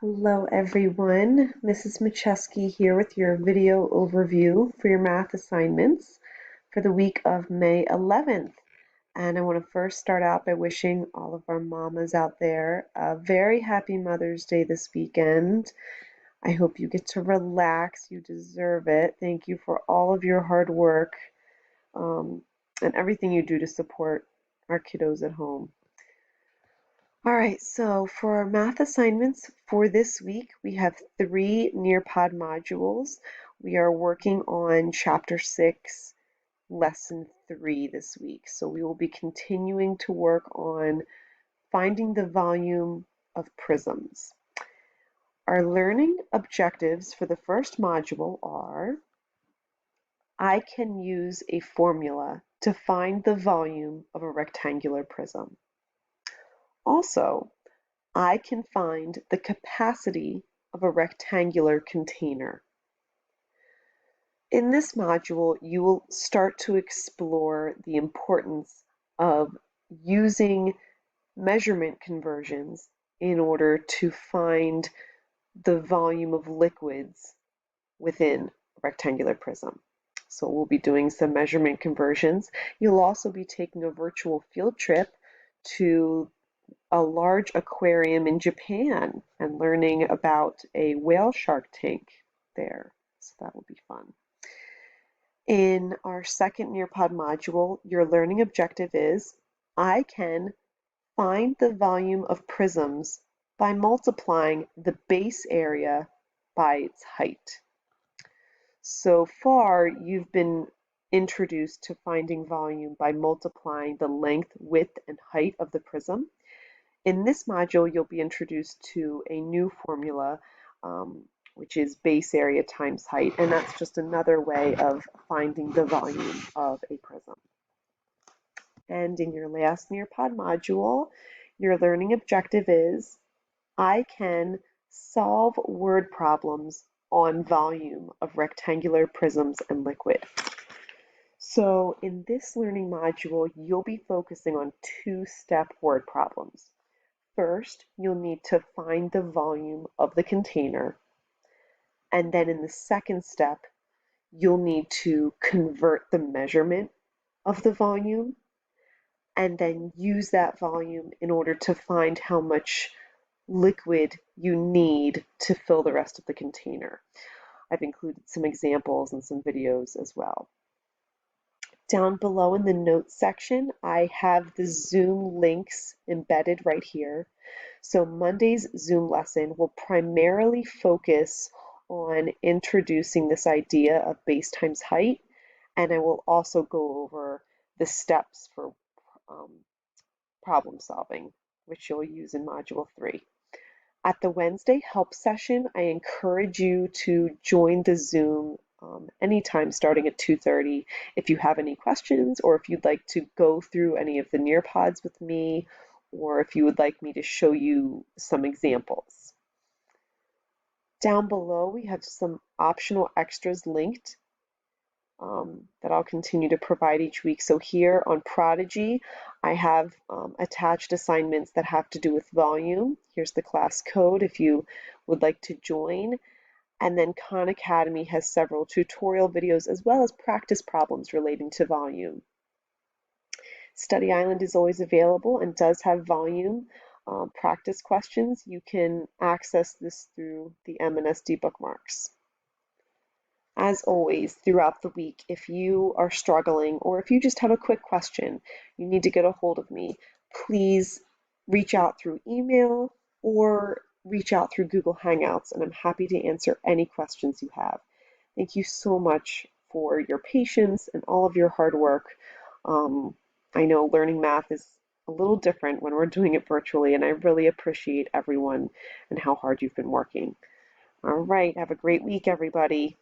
Hello everyone, Mrs. Macheski here with your video overview for your math assignments for the week of May 11th. And I want to first start out by wishing all of our mamas out there a very happy Mother's Day this weekend. I hope you get to relax, you deserve it. Thank you for all of your hard work um, and everything you do to support our kiddos at home. All right, so for our math assignments for this week, we have 3 Nearpod modules. We are working on Chapter 6, Lesson 3 this week. So we will be continuing to work on finding the volume of prisms. Our learning objectives for the first module are: I can use a formula to find the volume of a rectangular prism. Also, I can find the capacity of a rectangular container. In this module, you will start to explore the importance of using measurement conversions in order to find the volume of liquids within a rectangular prism. So we'll be doing some measurement conversions. You'll also be taking a virtual field trip to a large aquarium in Japan and learning about a whale shark tank there. So that will be fun. In our second Nearpod module, your learning objective is: I can find the volume of prisms by multiplying the base area by its height. So far, you've been introduced to finding volume by multiplying the length, width, and height of the prism. In this module, you'll be introduced to a new formula, which is base area times height, and that's just another way of finding the volume of a prism. And in your last Nearpod module, your learning objective is: I can solve word problems on volume of rectangular prisms and liquid. So in this learning module, you'll be focusing on two-step word problems. First, you'll need to find the volume of the container, and then in the second step, you'll need to convert the measurement of the volume, and then use that volume in order to find how much liquid you need to fill the rest of the container. I've included some examples and some videos as well. Down below in the notes section, I have the Zoom links embedded right here. So Monday's Zoom lesson will primarily focus on introducing this idea of base times height, and I will also go over the steps for problem solving, which you'll use in Module 3. At the Wednesday help session, I encourage you to join the Zoom anytime starting at 2:30 if you have any questions, or if you'd like to go through any of the Nearpods with me, or if you would like me to show you some examples. Down below, we have some optional extras linked that I'll continue to provide each week. So here on Prodigy, I have attached assignments that have to do with volume. Here's the class code if you would like to join. And then Khan Academy has several tutorial videos as well as practice problems relating to volume. Study Island is always available and does have volume practice questions. You can access this through the MNSD bookmarks. As always, throughout the week, if you are struggling or if you just have a quick question, you need to get a hold of me, please reach out through email or reach out through Google Hangouts, and I'm happy to answer any questions you have. Thank you so much for your patience and all of your hard work. I know learning math is a little different when we're doing it virtually, and I really appreciate everyone and how hard you've been working. All right, have a great week, everybody.